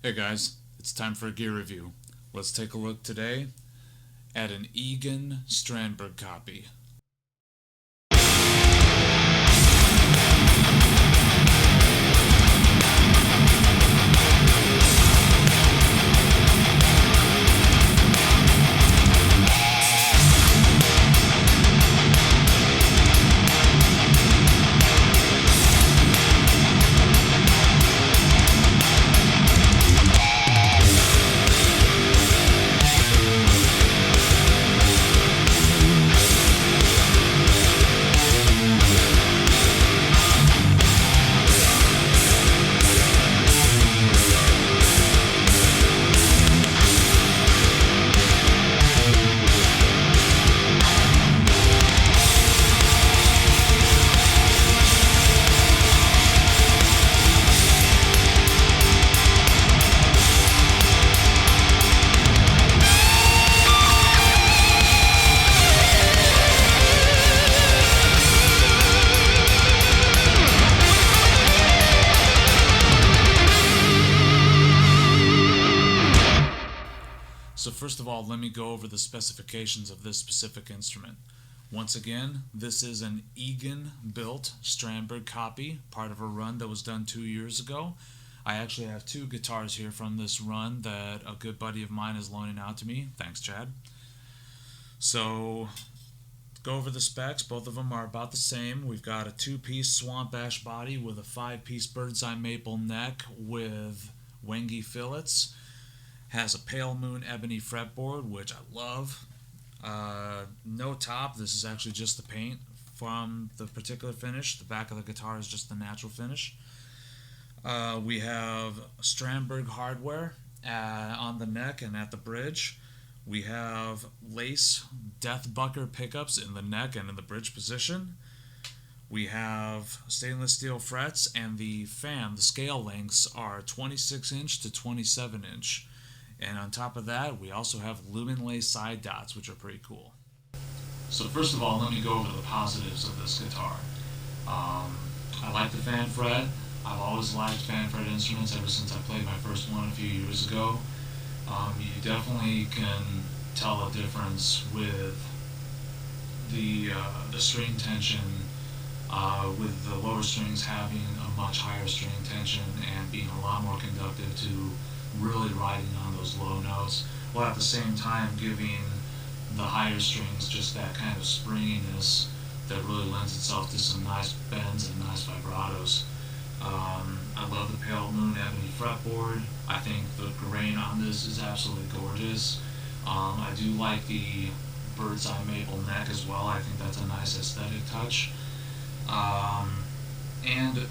Hey guys, it's time for a gear review. Let's take a look today at an Egan Strandberg copy. So first of all, let me go over the specifications of this specific instrument. Once again, this is an Egan-built Strandberg copy, part of a run that was done 2 years ago. I actually have two guitars here from this run that a good buddy of mine is loaning out to me. Thanks, Chad. So, go over the specs. Both of them are about the same. We've got a two-piece Swamp Ash body with a five-piece Bird's Eye Maple neck with Wenge fillets. Has a pale Moon Ebony fretboard, which I love. No top. This is actually just the paint from the particular finish. The back of the guitar is just the natural finish. We have Strandberg Hardware on the neck and at the bridge. We have lace Deathbucker pickups in the neck and in the bridge position. We have stainless steel frets, and the scale lengths are 26 inch to 27 inch. And on top of that, we also have lumen lace side dots, which are pretty cool. So first of all, let me go over the positives of this guitar. I like the fan fret. I've always liked fan fret instruments ever since I played my first one a few years ago. You definitely can tell a difference with the string tension, with the lower strings having a much higher string tension and being a lot more conductive to really riding on those low notes, while at the same time giving the higher strings just that kind of springiness that really lends itself to some nice bends and nice vibratos. I love the pale Moon Ebony fretboard. I think the grain on this is absolutely gorgeous. I do like the Bird's Eye Maple neck as well. I think that's a nice aesthetic touch. And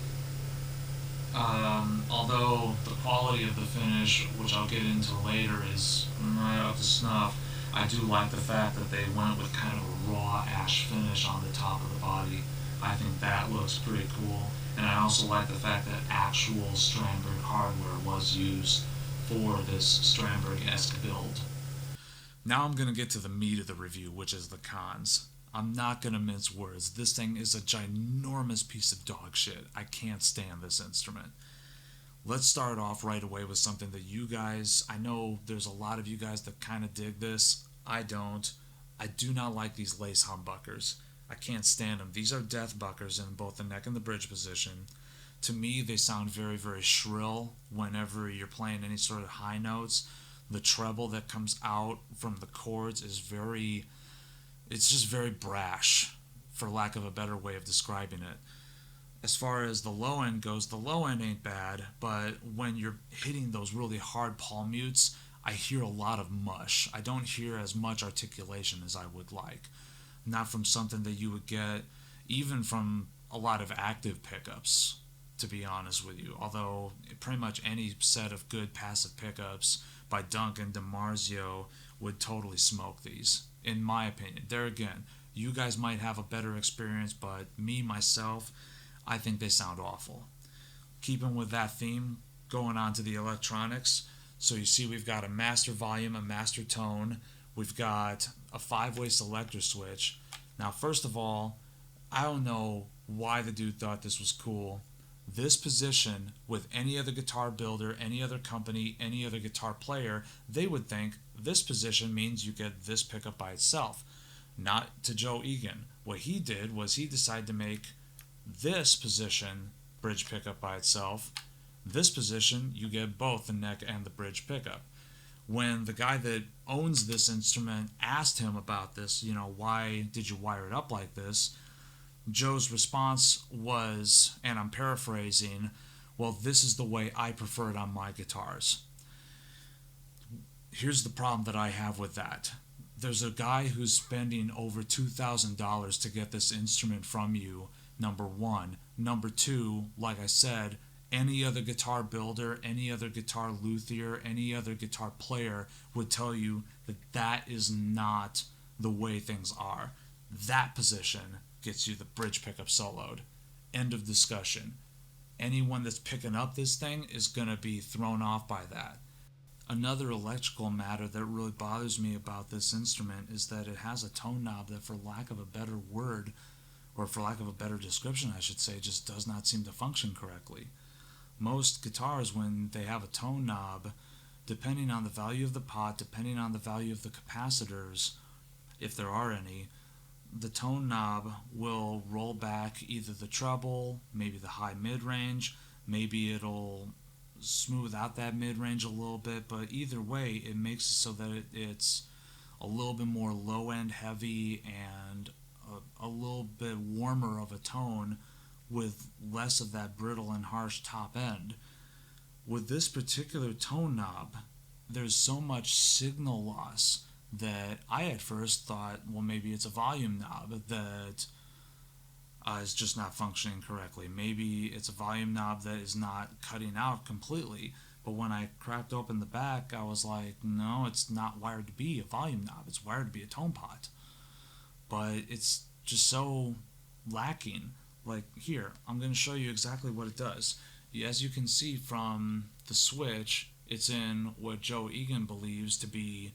although the quality of the finish, which I'll get into later, is right up to snuff, I do like the fact that they went with kind of a raw ash finish on the top of the body. I think that looks pretty cool. And I also like the fact that actual Strandberg hardware was used for this Strandberg-esque build. Now I'm going to get to the meat of the review, which is the cons. I'm not going to mince words. This thing is a ginormous piece of dog shit. I can't stand this instrument. Let's start off right away with something that you guys, I know there's a lot of you guys that kind of dig this. I don't. I do not like these lace humbuckers. I can't stand them. These are Deathbuckers in both the neck and the bridge position. To me, they sound very, very shrill whenever you're playing any sort of high notes. The treble that comes out from the chords is it's just very brash, for lack of a better way of describing it. As far as the low end goes, the low end ain't bad, but when you're hitting those really hard palm mutes, I hear a lot of mush. I don't hear as much articulation as I would like. Not from something that you would get even from a lot of active pickups, to be honest with you. Although pretty much any set of good passive pickups by Duncan DiMarzio would totally smoke these, in my opinion. There again, you guys might have a better experience, but me, myself, I think they sound awful. Keeping with that theme, going on to the electronics. So you see we've got a master volume, a master tone. We've got a 5-way selector switch. Now, first of all, I don't know why the dude thought this was cool. this position with any other guitar builder, any other company, any other guitar player, they would think this position means you get this pickup by itself. Not to Joe Egan. What he did was he decided to make this position bridge pickup by itself. This position, you get both the neck and the bridge pickup. When the guy that owns this instrument asked him about this, why did you wire it up like this? Joe's response was, and I'm paraphrasing, well, this is the way I prefer it on my guitars. Here's the problem that I have with that. There's a guy who's spending over $2,000 to get this instrument from you, number one. Number two, like I said, any other guitar builder, any other guitar luthier, any other guitar player would tell you that that is not the way things are. That position gets you the bridge pickup soloed. End of discussion. Anyone that's picking up this thing is going to be thrown off by that. Another electrical matter that really bothers me about this instrument is that it has a tone knob that, for lack of a better word, or for lack of a better description I should say, just does not seem to function correctly. Most guitars, when they have a tone knob, depending on the value of the pot, depending on the value of the capacitors, if there are any, the tone knob will roll back either the treble, maybe the high mid-range, maybe it'll smooth out that mid-range a little bit, but either way it makes it so that it's a little bit more low-end heavy and a little bit warmer of a tone with less of that brittle and harsh top end. With this particular tone knob, there's so much signal loss that I at first thought, well, maybe it's a volume knob that is just not functioning correctly. Maybe it's a volume knob that is not cutting out completely. But when I cracked open the back, I was like, no, it's not wired to be a volume knob. It's wired to be a tone pot. But it's just so lacking. Like here, I'm going to show you exactly what it does. As you can see from the switch, it's in what Joe Egan believes to be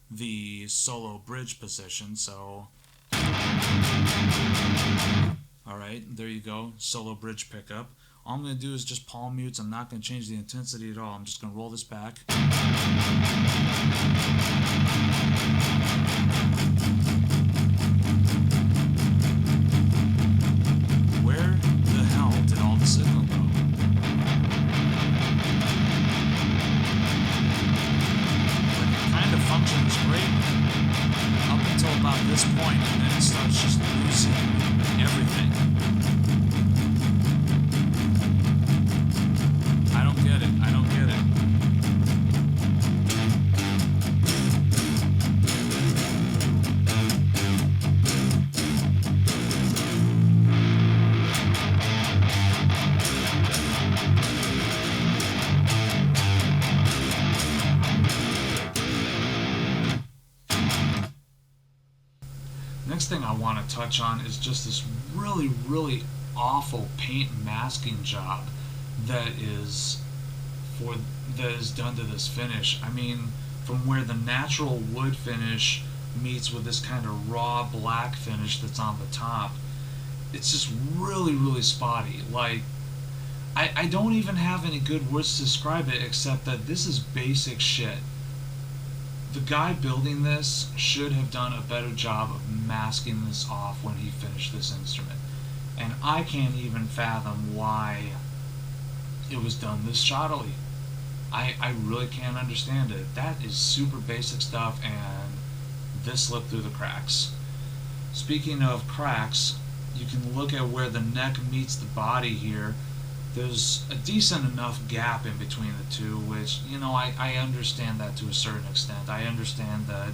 the solo bridge position. So, alright, there you go, solo bridge pickup. All I'm going to do is just palm mutes. I'm not going to change the intensity at all. I'm just going to roll this back. Where the hell did all the signal go? Like, it kind of functions great up until about this point, and then it starts just losing everything. I don't get it. Next thing I want to touch on is just this really, really awful paint masking job that is done to this finish. I mean, from where the natural wood finish meets with this kind of raw black finish that's on the top, it's just really, really spotty. Like, I don't even have any good words to describe it except that this is basic shit. The guy building this should have done a better job of masking this off when he finished this instrument. And I can't even fathom why it was done this shoddily. I really can't understand it. That is super basic stuff, and this slipped through the cracks. Speaking of cracks, you can look at where the neck meets the body here. There's a decent enough gap in between the two, which, I understand that to a certain extent. I understand that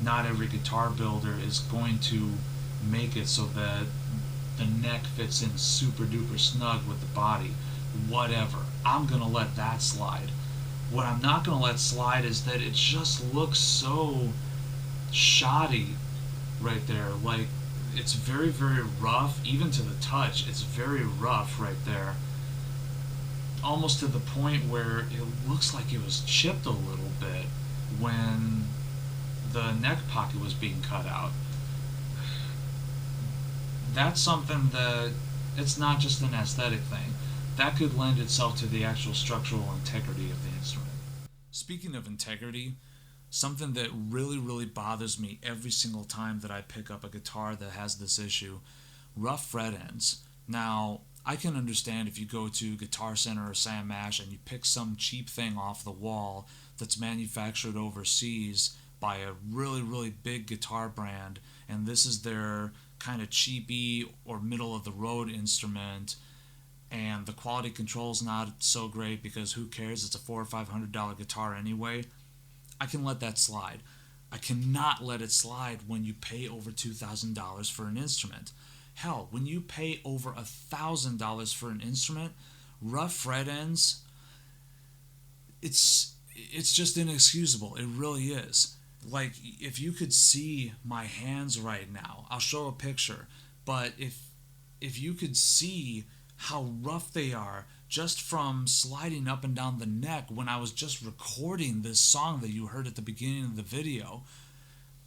not every guitar builder is going to make it so that the neck fits in super duper snug with the body. Whatever. I'm going to let that slide. What I'm not going to let slide is that it just looks so shoddy right there. Like, it's very, very rough. Even to the touch, it's very rough right there. Almost to the point where it looks like it was chipped a little bit when the neck pocket was being cut out. That's something that, it's not just an aesthetic thing. that could lend itself to the actual structural integrity of the instrument. Speaking of integrity, something that really, really bothers me every single time that I pick up a guitar that has this issue: rough fret ends. Now, I can understand if you go to Guitar Center or Sam Ash and you pick some cheap thing off the wall that's manufactured overseas by a really, really big guitar brand, and this is their kind of cheapy or middle of the road instrument, and the quality control's not so great because who cares? It's a $400 or $500 guitar anyway. I can let that slide. I cannot let it slide when you pay over $2,000 for an instrument. Hell, when you pay over $1,000 for an instrument, rough fret ends, it's just inexcusable. It really is. Like, if you could see my hands right now, I'll show a picture, but if you could see how rough they are just from sliding up and down the neck when I was just recording this song that you heard at the beginning of the video,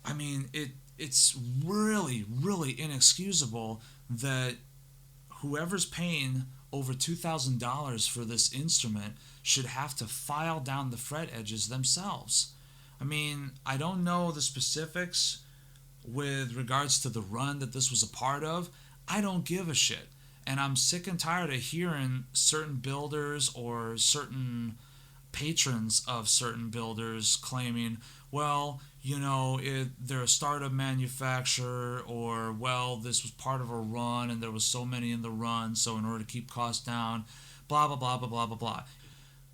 I mean, it's really, really inexcusable that whoever's paying over $2,000 for this instrument should have to file down the fret edges themselves. I mean, I don't know the specifics with regards to the run that this was a part of. I don't give a shit. And I'm sick and tired of hearing certain builders or certain patrons of certain builders claiming, well, you know, they're a startup manufacturer, or, well, this was part of a run and there was so many in the run, so in order to keep costs down, blah, blah, blah, blah, blah, blah, blah.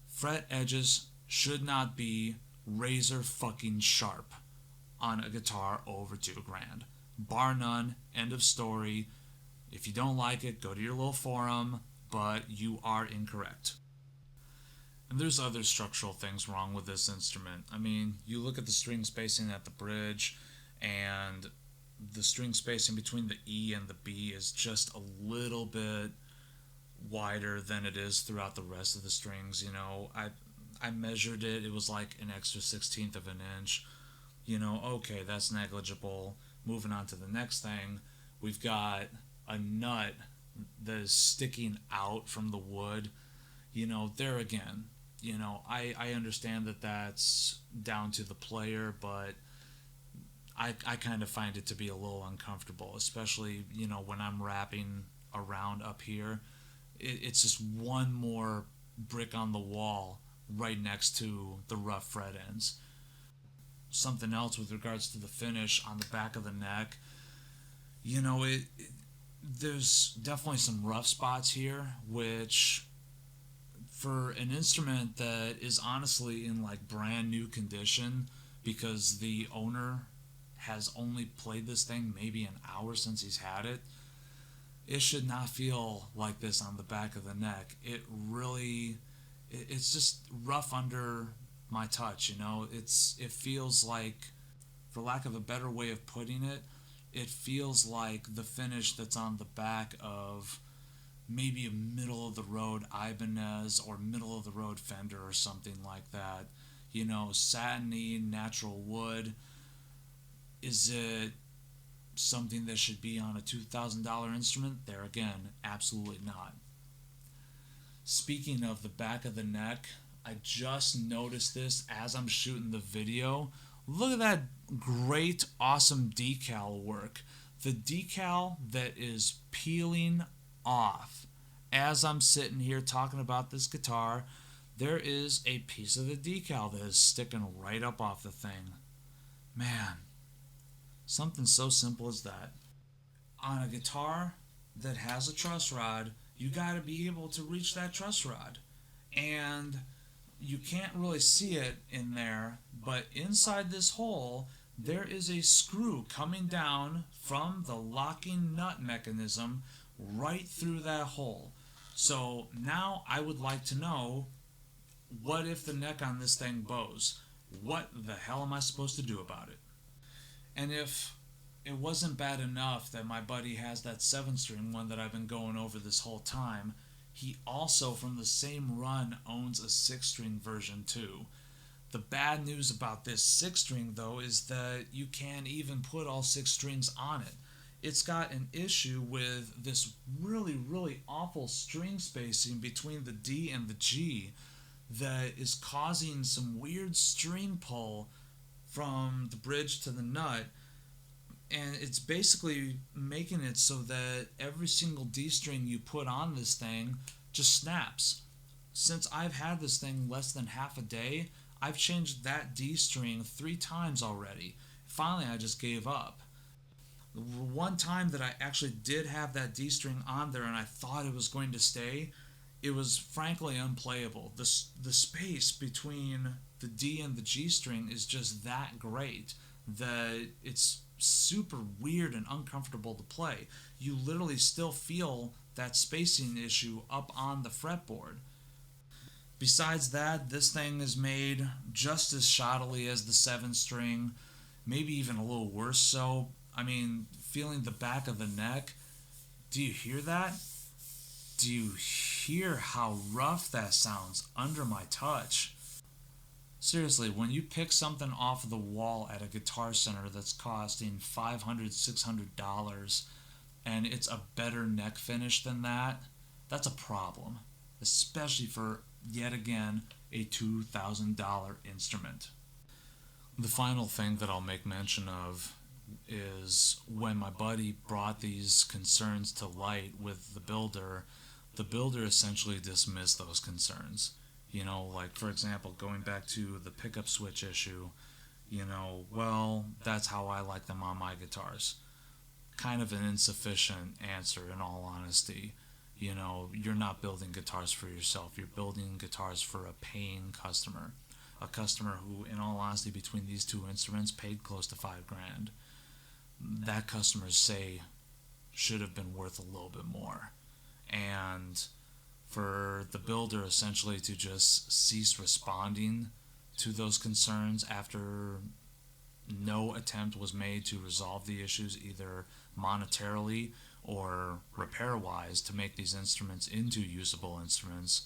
Fret edges should not be razor fucking sharp on a guitar over $2,000. Bar none, end of story. If you don't like it, go to your little forum, but you are incorrect. And there's other structural things wrong with this instrument. I mean, you look at the string spacing at the bridge, and the string spacing between the E and the B is just a little bit wider than it is throughout the rest of the strings. You know, I measured it. It was like an extra 1/16 of an inch. You know, okay, that's negligible. Moving on to the next thing, we've got a nut that is sticking out from the wood. You know, there again, you know, I understand that that's down to the player, but I kind of find it to be a little uncomfortable, especially, you know, when I'm wrapping around up here. It's just one more brick on the wall right next to the rough fret ends. Something else with regards to the finish on the back of the neck, you know, there's definitely some rough spots here, which for an instrument that is honestly in like brand new condition, because the owner has only played this thing maybe an hour since he's had it, it should not feel like this on the back of the neck. It's just rough under my touch, you know. It feels like, for lack of a better way of putting it, it feels like the finish that's on the back of maybe a middle of the road Ibanez or middle of the road Fender or something like that. You know, satiny, natural wood. Is it something that should be on a $2,000 instrument? There again, absolutely not. Speaking of the back of the neck, I just noticed this as I'm shooting the video. Look at that great, awesome decal work. The decal that is peeling off as I'm sitting here talking about this guitar. There is a piece of the decal that is sticking right up off the thing. Man, something so simple as that. On a guitar that has a truss rod, you got to be able to reach that truss rod. And you can't really see it in there, but inside this hole, there is a screw coming down from the locking nut mechanism right through that hole. So now I would like to know, what if the neck on this thing bows? What the hell am I supposed to do about it? And if it wasn't bad enough that my buddy has that 7-string one that I've been going over this whole time, he also, from the same run, owns a 6-string version too. The bad news about this 6-string, though, is that you can't even put all 6 strings on it. it's got an issue with this really, really awful string spacing between the D and the G that is causing some weird string pull from the bridge to the nut, and it's basically making it so that every single D string you put on this thing just snaps. Since I've had this thing less than half a day, I've changed that D string 3 times already. Finally, I just gave up. One time that I actually did have that D string on there and I thought it was going to stay, it was frankly unplayable. The space between the D and the G string is just that great that it's super weird and uncomfortable to play. You literally still feel that spacing issue up on the fretboard. Besides that, this thing is made just as shoddily as the 7 string, maybe even a little worse so. I mean, feeling the back of the neck, do you hear that? Do you hear how rough that sounds under my touch? Seriously, when you pick something off of the wall at a Guitar Center that's costing $500, $600 and it's a better neck finish than that, that's a problem. Especially for, yet again, a $2,000 instrument. The final thing that I'll make mention of is when my buddy brought these concerns to light with the builder essentially dismissed those concerns. You know, like for example, going back to the pickup switch issue, you know, well, that's how I like them on my guitars. Kind of an insufficient answer in all honesty. You know, you're not building guitars for yourself, you're building guitars for a paying customer. A customer who, in all honesty, between these two instruments paid close to $5,000. That customer's say should have been worth a little bit more. And for the builder essentially to just cease responding to those concerns after no attempt was made to resolve the issues either monetarily or repair wise to make these instruments into usable instruments,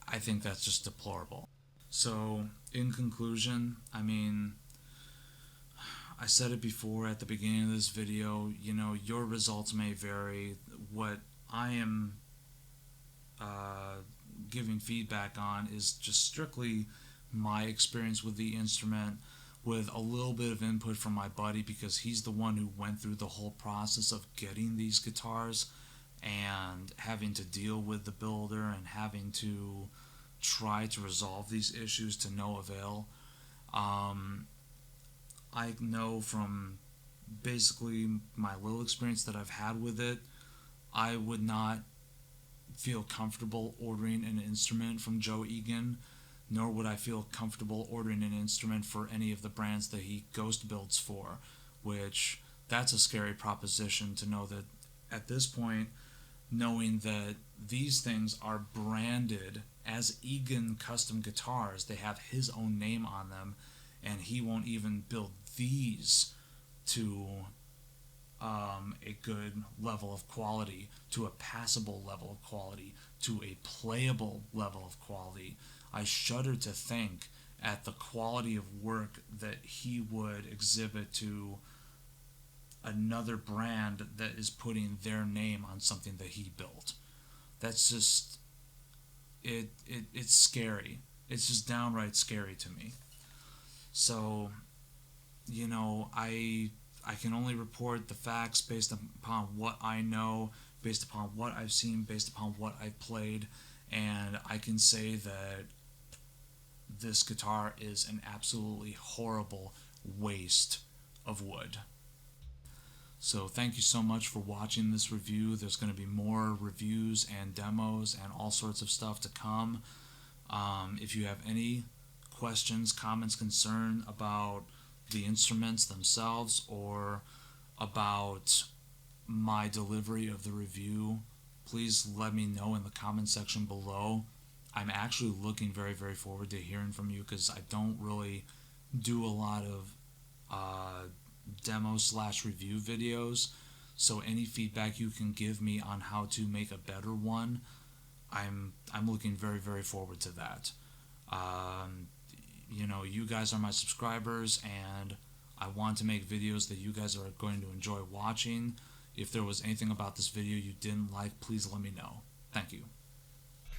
I think that's just deplorable. So, in conclusion, I mean, I said it before at the beginning of this video, you know, your results may vary. What I am giving feedback on is just strictly my experience with the instrument, with a little bit of input from my buddy because he's the one who went through the whole process of getting these guitars and having to deal with the builder and having to try to resolve these issues to no avail. I know from basically my little experience that I've had with it, I would not feel comfortable ordering an instrument from Joe Egan, nor would I feel comfortable ordering an instrument for any of the brands that he ghost builds for, which that's a scary proposition to know that at this point, knowing that these things are branded as Egan custom guitars, they have his own name on them, and he won't even build these to a good level of quality, to a passable level of quality, to a playable level of quality. I shudder to think at the quality of work that he would exhibit to another brand that is putting their name on something that he built. That's just it's scary. It's just downright scary to me. So, you know, I can only report the facts based upon what I know, based upon what I've seen, based upon what I've played, and I can say that this guitar is an absolutely horrible waste of wood. So thank you so much for watching this review. There's going to be more reviews and demos and all sorts of stuff to come. If you have any questions, comments, concern about the instruments themselves or about my delivery of the review, please let me know in the comment section below. I'm actually looking very, very forward to hearing from you because I don't really do a lot of demo / review videos, so any feedback you can give me on how to make a better one, I'm looking very, very forward to that. You know, you guys are my subscribers, and I want to make videos that you guys are going to enjoy watching. If there was anything about this video you didn't like, please let me know. Thank you.